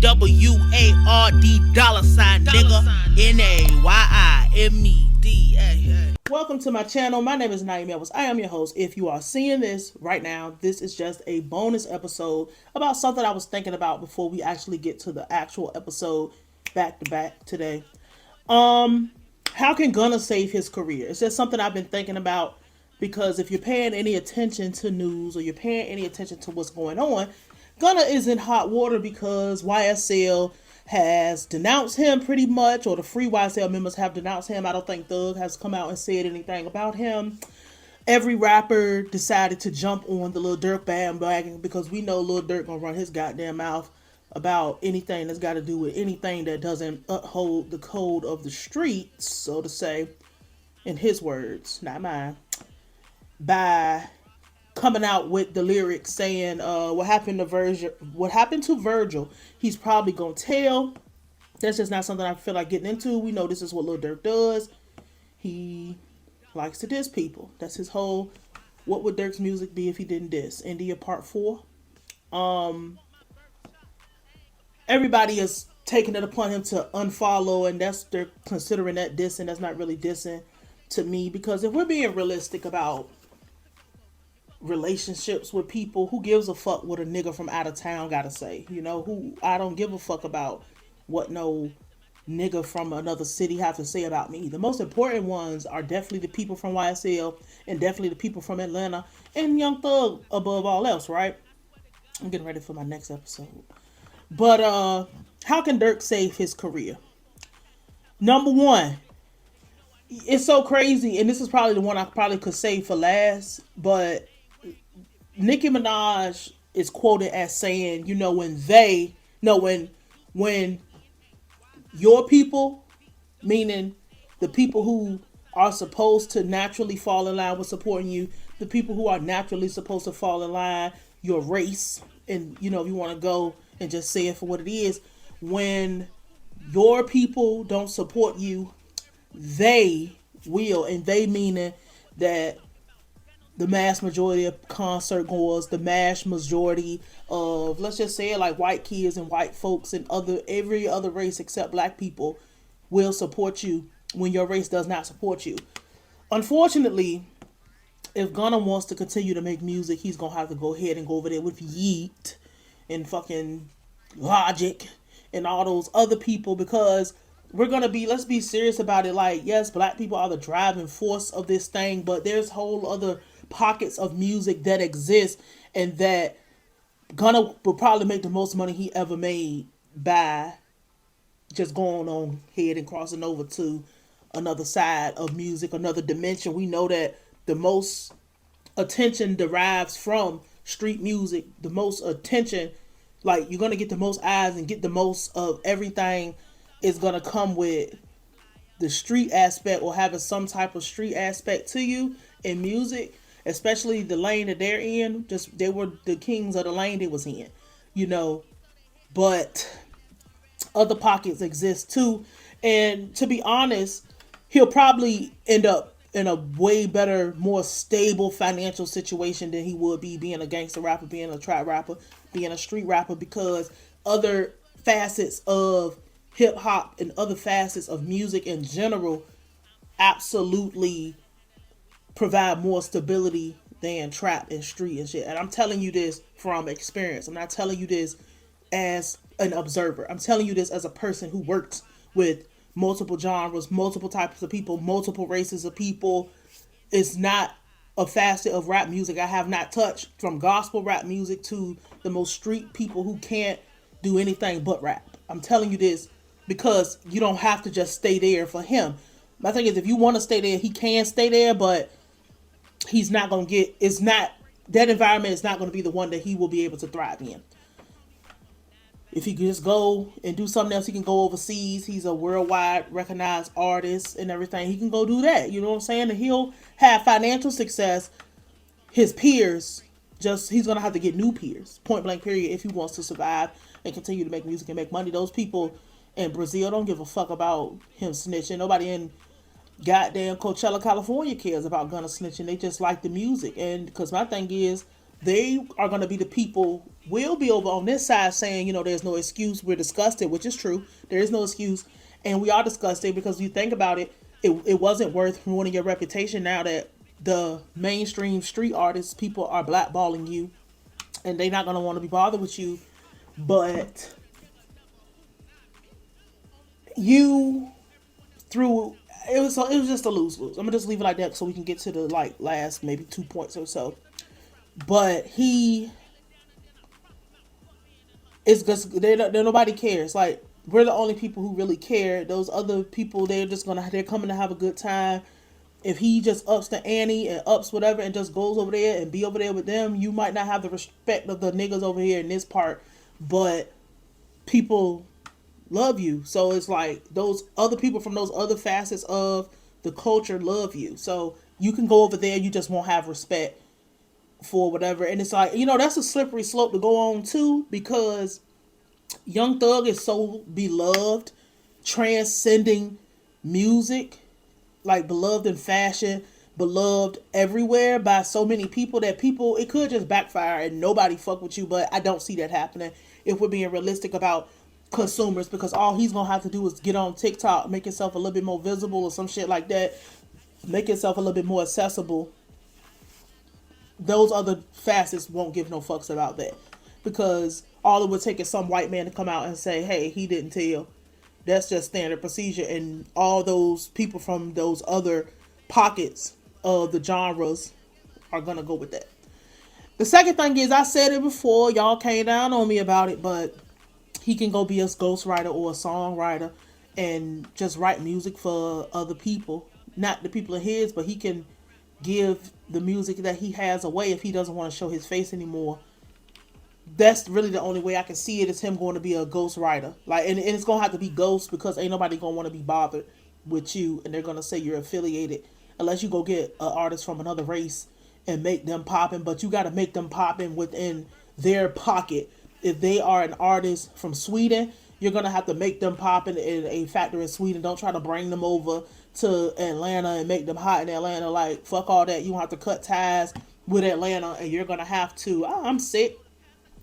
WARD $ nigga. NAYIMED. Welcome to my channel. My name is Nayim. I am your host. If you are seeing this right now, this is just a bonus episode about something I was thinking about before we actually get to the actual episode back to back today. How can Gunna save his career? It's just something I've been thinking about because if you're paying any attention to news or you're paying any attention to what's going on, Gunna is in hot water because YSL has denounced him pretty much, or the free YSL members have denounced him. I don't think Thug has come out and said anything about him. Every rapper decided to jump on the Lil Durk bandwagon because we know Lil Durk gonna run his goddamn mouth about anything that's got to do with anything that doesn't uphold the code of the streets, so to say, in his words, not mine, by coming out with the lyrics saying what happened to Virgil, he's probably gonna tell. That's just not something I feel like getting into. We know this is what Lil Durk does. He likes to diss people. That's his whole what would Durk's music be if he didn't diss. India Part 4. Everybody is taking it upon him to unfollow, and they're considering that dissing. That's not really dissing to me, because if we're being realistic about relationships with people, who gives a fuck what a nigga from out of town gotta say? I don't give a fuck about what no nigga from another city have to say about me. The most important ones are definitely the people from YSL and definitely the people from Atlanta and Young Thug above all else, right? I'm getting ready for my next episode. But how can Durk save his career? Number one, it's so crazy, and this is probably the one I probably could save for last, but Nicki Minaj is quoted as saying, when your people, meaning the people who are supposed to naturally fall in line with supporting you, the people who are naturally supposed to fall in line, your race, and if you want to go and just say it for what it is, when your people don't support you, they will, and they meaning that the mass majority of concert goers, the mass majority of, let's just say it, like white kids and white folks and every other race except black people will support you when your race does not support you. Unfortunately, if Gunna wants to continue to make music, he's gonna have to go ahead and go over there with Yeet and fucking Logic and all those other people, because let's be serious about it. Like, yes, black people are the driving force of this thing, but there's whole other pockets of music that exist, and that Gunna will probably make the most money he ever made by just going on ahead and crossing over to another side of music, another dimension. We know that the most attention derives from street music. The most attention, like, you're going to get the most eyes and get the most of everything, is going to come with the street aspect or having some type of street aspect to you in music, especially the lane that they're in. Just, they were the kings of the lane they was in, but other pockets exist too. And to be honest, he'll probably end up in a way better, more stable financial situation than he would be being a gangster rapper, being a trap rapper, being a street rapper, because other facets of hip hop and other facets of music in general absolutely provide more stability than trap and street and shit. And I'm telling you this from experience. I'm not telling you this as an observer. I'm telling you this as a person who works with multiple genres, multiple types of people, multiple races of people. It's not a facet of rap music I have not touched, from gospel rap music to the most street people who can't do anything but rap. I'm telling you this because you don't have to just stay there for him. My thing is, if you want to stay there, he can stay there, but he's not going to that environment is not going to be the one that he will be able to thrive in. If he could just go and do something else, he can go overseas. He's a worldwide recognized artist and everything. He can go do that. You know what I'm saying? And he'll have financial success. His peers, he's going to have to get new peers. Point blank period. If he wants to survive and continue to make music and make money. Those people in Brazil don't give a fuck about him snitching. Nobody in goddamn Coachella, California cares about Gunna snitching. They just like the music. And because my thing is, they are going to be the people We'll be over on this side saying, there's no excuse. We're disgusted, which is true. There is no excuse. And we are disgusted because you think about it, it wasn't worth ruining your reputation now that the mainstream street artists, people are blackballing you and they're not going to want to be bothered with you. But you through it was just a lose-lose. I'm gonna just leave it like that so we can get to the last maybe 2 points or so. But he it's just nobody cares. Like, we're the only people who really care. Those other people, they're coming to have a good time. If he just ups the ante and ups whatever and just goes over there and be over there with them, you might not have the respect of the niggas over here in this part, but people love you. So it's like those other people from those other facets of the culture love you. So you can go over there, you just won't have respect for whatever. And it's like, that's a slippery slope to go on too, because Young Thug is so beloved, transcending music, like beloved in fashion, beloved everywhere by so many people that it could just backfire and nobody fuck with you. But I don't see that happening if we're being realistic about consumers, because all he's gonna have to do is get on TikTok, make himself a little bit more visible or some shit like that, make himself a little bit more accessible. Those other facets won't give no fucks about that, because all it would take is some white man to come out and say, hey, he didn't tell. That's just standard procedure, and all those people from those other pockets of the genres are gonna go with that. The second thing is, I said it before, y'all came down on me about it, but he can go be a ghostwriter or a songwriter and just write music for other people, not the people of his, but he can give the music that he has away if he doesn't want to show his face anymore. That's really the only way I can see it, is him going to be a ghostwriter. Like, and it's gonna have to be ghost, because ain't nobody gonna want to be bothered with you, and they're gonna say you're affiliated unless you go get an artist from another race and make them popping. But you got to make them popping within their pocket. If they are an artist from Sweden, you're gonna have to make them popping in a factory in Sweden. Don't try to bring them over to Atlanta and make them hot in Atlanta. Like, fuck all that. You have to cut ties with Atlanta, and you're gonna have to. I'm sick,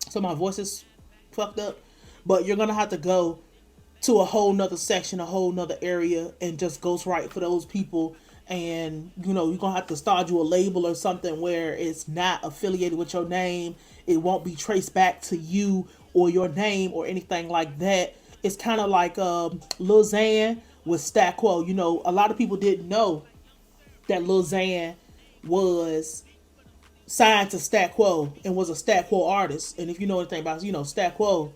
so my voice is fucked up. But you're gonna have to go to a whole nother section, a whole nother area, and just ghostwrite for those people. And you're gonna have to start you a label or something where it's not affiliated with your name. It won't be traced back to you or your name or anything like that. It's kind of like Lil Xan with Stat Quo. A lot of people didn't know that Lil Xan was signed to Stat Quo and was a Stat Quo artist. And if you know anything about, Stat Quo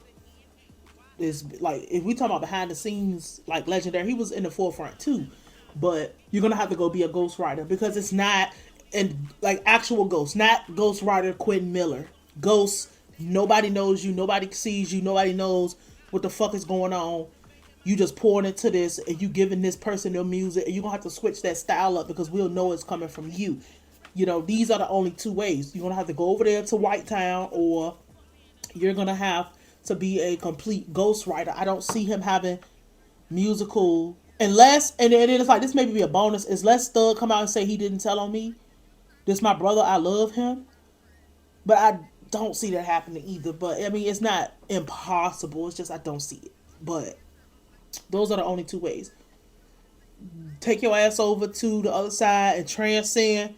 is, like, if we talk about behind the scenes, like, legendary, he was in the forefront too. But you're gonna have to go be a ghostwriter, because it's not, and like actual ghost, not ghostwriter Quentin Miller. Ghost, nobody knows you, nobody sees you, nobody knows what the fuck is going on. You just pouring into this, and you giving this person their music, and you're gonna have to switch that style up, because we'll know it's coming from you. These are the only two ways. You're gonna have to go over there to White Town, or you're gonna have to be a complete ghostwriter. I don't see him having musical, unless, and it's like, this may be a bonus, is let's Thug come out and say he didn't tell on me. This my brother, I love him. But I don't see that happening either. But I mean, it's not impossible. It's just I don't see it. But those are the only two ways. Take your ass over to the other side and transcend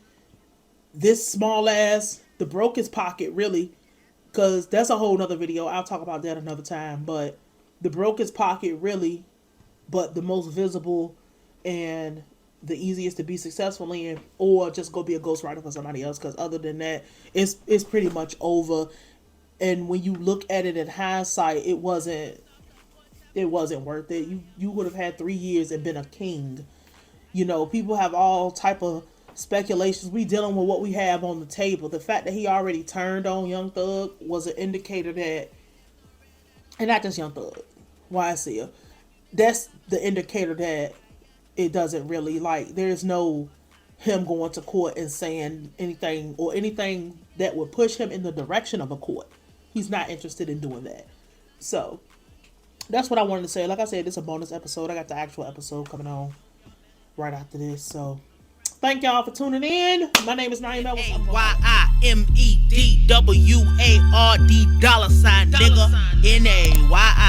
this small ass, the brokest pocket, really. Because that's a whole nother video. I'll talk about that another time. But the brokest pocket, really, but the most visible and the easiest to be successful in, or just go be a ghostwriter for somebody else, because other than that, it's pretty much over. And when you look at it in hindsight, it wasn't worth it. You would have had 3 years and been a king. People have all type of speculations. We dealing with what we have on the table. The fact that he already turned on Young Thug was an indicator that, and not just Young Thug, YSL, that's the indicator that it doesn't really, like, there's no him going to court and saying anything, or anything that would push him in the direction of a court. He's not interested in doing that. So that's what I wanted to say. Like I said, this is a bonus episode. I got the actual episode coming on right after this. So thank y'all for tuning in. My name is Nayim. AYI. MEDWARD $, nigga. NAYIM.